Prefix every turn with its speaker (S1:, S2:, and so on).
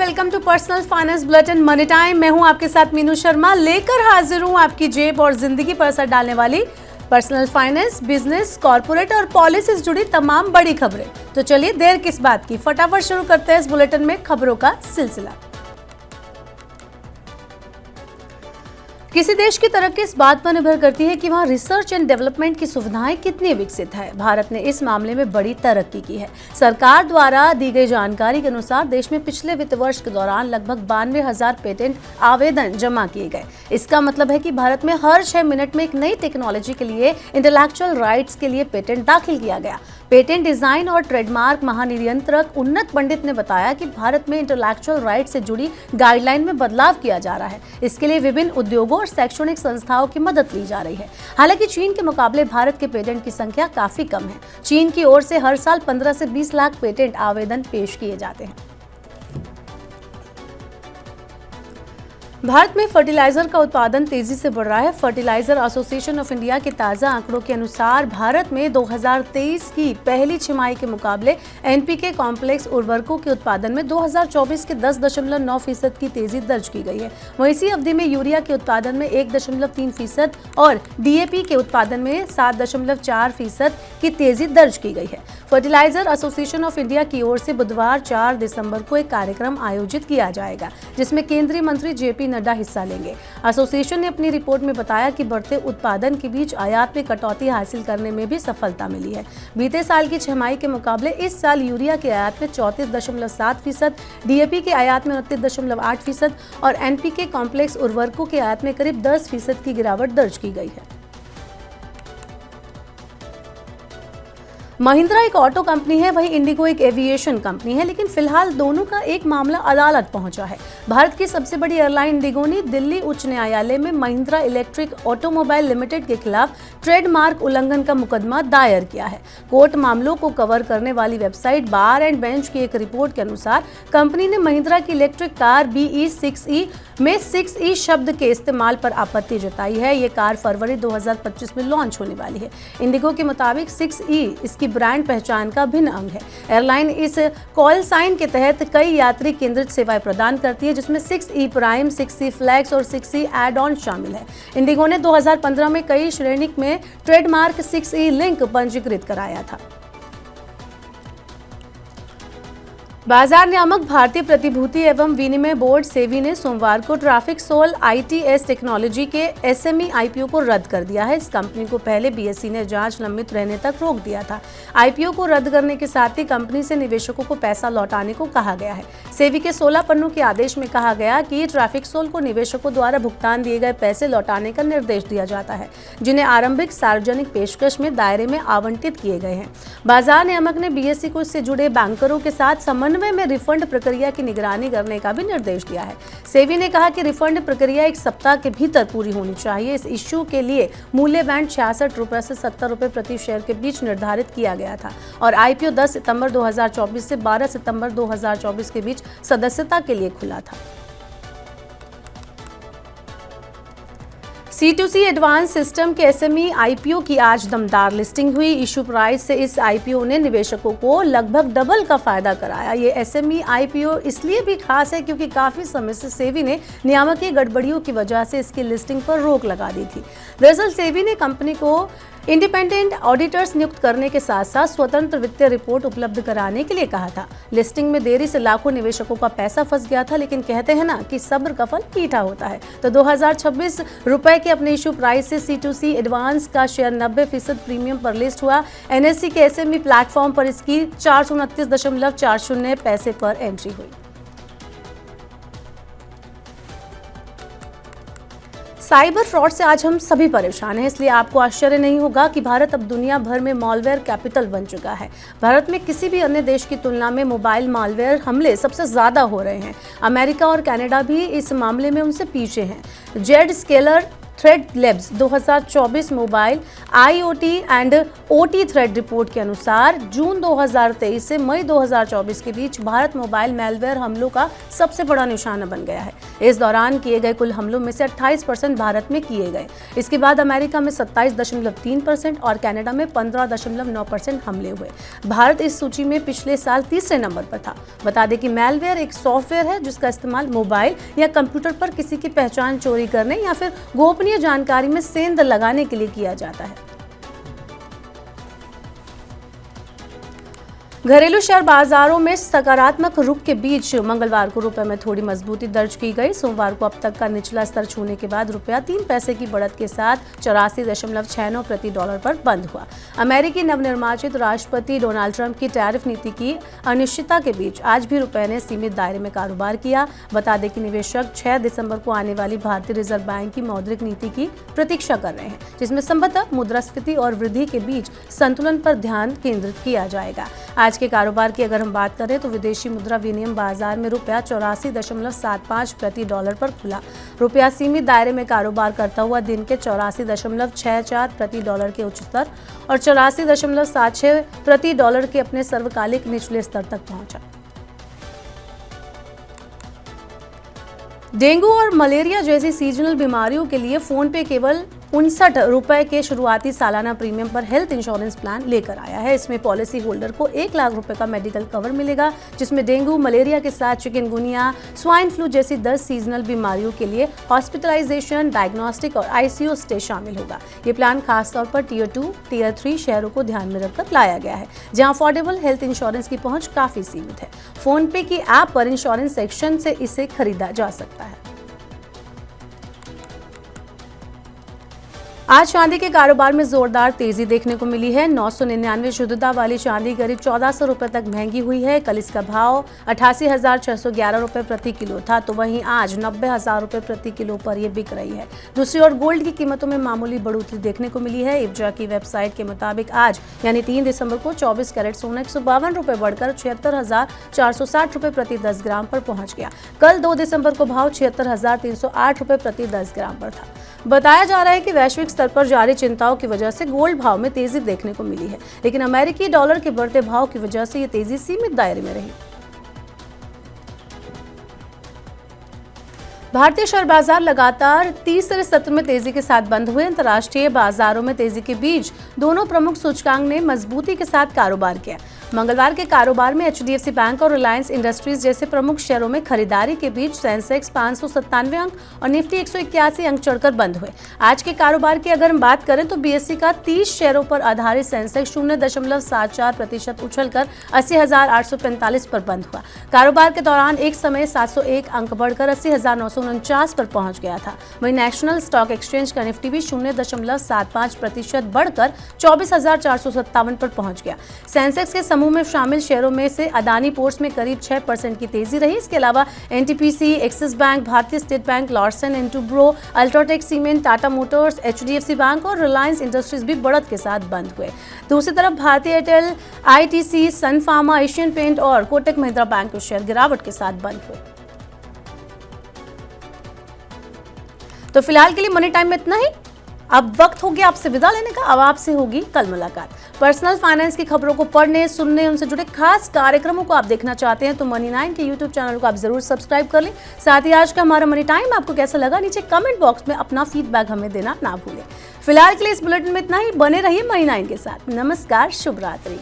S1: Welcome to personal finance bulletin money time. मैं हूं आपके साथ मीनू शर्मा, लेकर हाजिर हूं आपकी जेब और जिंदगी पर असर डालने वाली पर्सनल फाइनेंस, बिजनेस, कॉर्पोरेट और पॉलिसी से जुड़ी तमाम बड़ी खबरें। तो चलिए देर किस बात की, फटाफट शुरू करते हैं इस बुलेटिन में खबरों का सिलसिला। किसी देश की तरक्की इस बात पर निर्भर करती है कि वहाँ रिसर्च एंड डेवलपमेंट की सुविधाएं कितनी विकसित है। भारत ने इस मामले में बड़ी तरक्की की है। सरकार द्वारा दी गई जानकारी के अनुसार देश में पिछले वित्त वर्ष के दौरान लगभग 92,000 पेटेंट आवेदन जमा किए गए। इसका मतलब है कि भारत में हर 6 मिनट में एक नई टेक्नोलॉजी के लिए, इंटेलेक्चुअल राइट्स के लिए पेटेंट दाखिल किया गया। पेटेंट डिजाइन और ट्रेडमार्क महानियंत्रक उन्नत पंडित ने बताया कि भारत में इंटेलेक्चुअल राइट से जुड़ी गाइडलाइन में बदलाव किया जा रहा है। इसके लिए विभिन्न उद्योगों और शैक्षणिक संस्थाओं की मदद ली जा रही है। हालांकि चीन के मुकाबले भारत के पेटेंट की संख्या काफी कम है। चीन की ओर से हर साल 15 से 20 लाख पेटेंट आवेदन पेश किए जाते हैं। भारत में फर्टिलाइजर का उत्पादन तेजी से बढ़ रहा है। फर्टिलाइजर एसोसिएशन ऑफ इंडिया के ताजा आंकड़ों के अनुसार भारत में 2023 की पहली छमाही के मुकाबले एनपीके कॉम्प्लेक्स उर्वरकों के उत्पादन में 2024 के 10.9% की तेजी दर्ज की गई है। वहीं इसी अवधि में यूरिया के उत्पादन में 1.3% और डीएपी के उत्पादन में 7.4% की तेजी दर्ज की गई है। फर्टिलाइजर एसोसिएशन ऑफ इंडिया की ओर से बुधवार 4 दिसंबर को एक कार्यक्रम आयोजित किया जाएगा, जिसमें केंद्रीय मंत्री जेपी नड्डा हिस्सा लेंगे। एसोसिएशन ने अपनी रिपोर्ट में बताया कि बढ़ते उत्पादन के बीच आयात में कटौती हासिल करने में भी सफलता मिली है। बीते साल की छमाही के मुकाबले इस साल यूरिया के आयात में 34.7%, डीएपी के आयात में 29.8% और एनपीके कॉम्प्लेक्स उर्वरकों के आयात में करीब 10% की गिरावट दर्ज की गई है। महिंद्रा एक ऑटो कंपनी है, वहीं इंडिगो एक एविएशन कंपनी है, लेकिन फिलहाल दोनों का एक मामला अदालत पहुंचा है। भारत की सबसे बड़ी एयरलाइन इंडिगो ने दिल्ली उच्च न्यायालय में महिंद्रा इलेक्ट्रिक ऑटोमोबाइल लिमिटेड के खिलाफ ट्रेडमार्क उल्लंघन का मुकदमा दायर किया है। कोर्ट मामलों को कवर करने वाली वेबसाइट बार एंड बेंच की एक रिपोर्ट के अनुसार कंपनी ने महिंद्रा की इलेक्ट्रिक कार BE6E में 6E शब्द के इस्तेमाल पर आपत्ति जताई है। ये कार फरवरी 2025 में लॉन्च होने वाली है। इंडिगो के मुताबिक 6E इसकी ब्रांड पहचान का भिन्न अंग है। एयरलाइन इस कॉल साइन के तहत कई यात्री केंद्रित सेवाएं प्रदान करती है, जिसमें 6E प्राइम, 6E फ्लैक्स और 6E एड ऑन शामिल है। इंडिगो ने 2015 में कई श्रेणी में ट्रेडमार्क 6E लिंक पंजीकृत कराया था। बाजार नियामक भारतीय प्रतिभूति एवं विनिमय बोर्ड सेबी ने सोमवार को ट्रैफिक सोल ITS टेक्नोलॉजी के SME IPO को रद्द कर दिया है। इस कंपनी को पहले BSE ने जांच लंबित रहने तक रोक दिया था। IPO को रद्द करने के साथ ही कंपनी से निवेशकों को पैसा लौटाने को कहा गया है। सेबी के 16 पन्नों के आदेश में कहा गया कि ट्रैफिक सोल को निवेशकों द्वारा भुगतान दिए गए पैसे लौटाने का निर्देश दिया जाता है, जिन्हें आरंभिक सार्वजनिक पेशकश में दायरे में आवंटित किए गए हैं। बाजार नियामक ने BSE को इससे जुड़े बैंकरों के साथ समन्वय में रिफंड प्रक्रिया की निगरानी करने का भी निर्देश दिया है। सेबी ने कहा कि रिफंड प्रक्रिया 1 सप्ताह के भीतर पूरी होनी चाहिए। इस इश्यू के लिए मूल्य बैंड 66 रुपए से 70 रुपए प्रति शेयर के बीच निर्धारित किया गया था और IPO 10 सितंबर 2024 से 12 सितंबर 2024 के बीच सदस्यता के लिए खुला था। C2C एडवांस सिस्टम के SME IPO की आज दमदार लिस्टिंग हुई। इशू प्राइस से इस IPO ने निवेशकों को लगभग डबल का फायदा कराया। ये SME IPO इसलिए भी खास है क्योंकि काफी समय से सेबी ने नियामकीय गड़बड़ियों की वजह से इसकी लिस्टिंग पर रोक लगा दी थी। दरअसल सेबी ने कंपनी को इंडिपेंडेंट ऑडिटर्स नियुक्त करने के साथ साथ स्वतंत्र वित्तीय रिपोर्ट उपलब्ध कराने के लिए कहा था। लिस्टिंग में देरी से लाखों निवेशकों का पैसा फंस गया था, लेकिन कहते हैं ना कि सब्र का फल मीठा होता है। तो 2026 रुपए के अपने इशू प्राइस से C2C एडवांस का शेयर 90% प्रीमियम पर लिस्ट हुआ। NSE के SME प्लेटफॉर्म पर इसकी 429.40 पैसे पर एंट्री हुई। साइबर फ्रॉड से आज हम सभी परेशान हैं, इसलिए आपको आश्चर्य नहीं होगा कि भारत अब दुनिया भर में मॉलवेयर कैपिटल बन चुका है। भारत में किसी भी अन्य देश की तुलना में मोबाइल मॉलवेयर हमले सबसे ज्यादा हो रहे हैं। अमेरिका और कनाडा भी इस मामले में उनसे पीछे हैं। Z scalar thread labs 2024 mobile IoT and OT thread report के अनुसार जून 2023 से मई 2024 के बीच भारत मोबाइल मैलवेयर हमलों का सबसे बड़ा निशाना बन गया है। इस दौरान किए गए कुल हमलों में से 28% भारत में किए गए। इसके बाद अमेरिका में 27.3% और कनाडा में 15.9% हमले हुए। भारत इस सूची में पिछले साल तीसरे नंबर पर था। बता दें कि मैलवेयर एक सॉफ्टवेयर है जिसका इस्तेमाल मोबाइल या कंप्यूटर पर किसी की पहचान चोरी करने या फिर गोपनीय जानकारी में सेंध लगाने के लिए किया जाता है। घरेलू शेयर बाजारों में सकारात्मक रुख के बीच मंगलवार को रुपए में थोड़ी मजबूती दर्ज की गई। सोमवार को अब तक का निचला स्तर छूने के बाद रुपया 3 पैसे की बढ़त के साथ 84.69 प्रति डॉलर पर बंद हुआ। अमेरिकी नवनिर्वाचित राष्ट्रपति डोनाल्ड ट्रंप की टैरिफ नीति की अनिश्चितता के बीच आज भी रुपए ने सीमित दायरे में कारोबार किया। बता दें कि निवेशक 6 दिसंबर को आने वाली भारतीय रिजर्व बैंक की मौद्रिक नीति की प्रतीक्षा कर रहे हैं, जिसमें संभवतः मुद्रास्फीति और वृद्धि के बीच संतुलन पर ध्यान केंद्रित किया जाएगा। आज के कारोबार की अगर हम बात करें तो विदेशी मुद्रा विनिमय बाजार में रुपया 84.75 प्रति डॉलर पर खुला। रुपया सीमित दायरे में कारोबार करता हुआ दिन के 84.64 प्रति डॉलर के उच्च स्तर और 84.76 प्रति डॉलर के अपने सर्वकालिक निचले स्तर तक पहुंचा। डेंगू और मलेरिया जैसी सीजनल बीमारियों के लिए फोन पे केवल 59 रुपए के शुरुआती सालाना प्रीमियम पर हेल्थ इंश्योरेंस प्लान लेकर आया है। इसमें पॉलिसी होल्डर को 1 लाख रुपए का मेडिकल कवर मिलेगा, जिसमें डेंगू, मलेरिया के साथ चिकनगुनिया, स्वाइन फ्लू जैसी 10 सीजनल बीमारियों के लिए हॉस्पिटलाइजेशन, डायग्नोस्टिक और ICU स्टे शामिल होगा। ये प्लान खासतौर पर टियर 2, टियर 3 शहरों को ध्यान में रखकर लाया गया है, जहां अफोर्डेबल हेल्थ इंश्योरेंस की पहुंच काफी सीमित है। फोन पे की ऐप पर इंश्योरेंस सेक्शन से इसे खरीदा जा सकता है। आज चांदी के कारोबार में जोरदार तेजी देखने को मिली है। 999 शुद्धता वाली चांदी करीब 1400 रुपए तक महंगी हुई है। कल इसका भाव 88,611 रुपए प्रति किलो था, तो वहीं आज 90,000 रुपए प्रति किलो पर यह बिक रही है। दूसरी ओर गोल्ड की कीमतों में मामूली बढ़ोतरी देखने को मिली है। इब्जा की वेबसाइट के मुताबिक आज यानी 3 दिसंबर को 24 कैरेट सोना 152 रुपए बढ़कर 76,460 रुपए प्रति 10 ग्राम पर पहुंच गया। कल 2 दिसंबर को भाव 76,308 रुपए प्रति 10 ग्राम पर था। बताया जा रहा है कि वैश्विक स्तर पर जारी चिंताओं की वजह से गोल्ड भाव में तेजी देखने को मिली है, लेकिन अमेरिकी डॉलर के बढ़ते भाव की वजह से ये तेजी सीमित दायरे में रही। भारतीय शेयर बाजार लगातार तीसरे सत्र में तेजी के साथ बंद हुए। अंतर्राष्ट्रीय बाजारों में तेजी के बीच दोनों प्रमुख सूचकांक ने मजबूती के साथ कारोबार किया। मंगलवार के कारोबार में HDFC बैंक और रिलायंस इंडस्ट्रीज जैसे प्रमुख शेयरों में खरीदारी के बीच सेंसेक्स 597 अंक और निफ्टी 181 अंक चढ़कर बंद हुए। आज के कारोबार की अगर हम बात करें तो BSE का 30 शेयरों पर आधारित सेंसेक्स 0.74% उछलकर 80,845 पर बंद हुआ। कारोबार के दौरान एक समय 701 अंक बढ़कर 80,949 पर पहुंच गया था। वहीं नेशनल स्टॉक एक्सचेंज का निफ्टी भी 0.75% बढ़कर 24,457 पर पहुंच गया। सेंसेक्स के समूह में शामिल शेयरों में से अदानी पोर्ट्स में करीब 6% की तेजी रही। इसके अलावा NTPC, एक्सिस बैंक, भारतीय state bank, Larsen and Toubro, UltraTech cement, Tata Motors, HDFC bank और रिलायंस इंडस्ट्रीज भी बढ़त के साथ बंद हुए। दूसरी तरफ भारतीय एयरटेल, ITC, सन फार्मा, एशियन पेंट और कोटक महिंद्रा बैंक के शेयर गिरावट के साथ बंद हुए। तो फिलहाल के लिए मनी टाइम में इतना ही। अब वक्त हो गया आपसे विदा लेने का। अब आपसे होगी कल मुलाकात। पर्सनल फाइनेंस की खबरों को पढ़ने, सुनने, उनसे जुड़े खास कार्यक्रमों को आप देखना चाहते हैं तो मनी9 के YouTube चैनल को आप जरूर सब्सक्राइब कर लें। साथ ही आज का हमारा मनी टाइम आपको कैसा लगा नीचे कमेंट बॉक्स में अपना फीडबैक हमें देना ना भूलें। फिलहाल के लिए इस बुलेटिन में इतना ही। बने रहिए मनी9 के साथ। नमस्कार, शुभ रात्रि।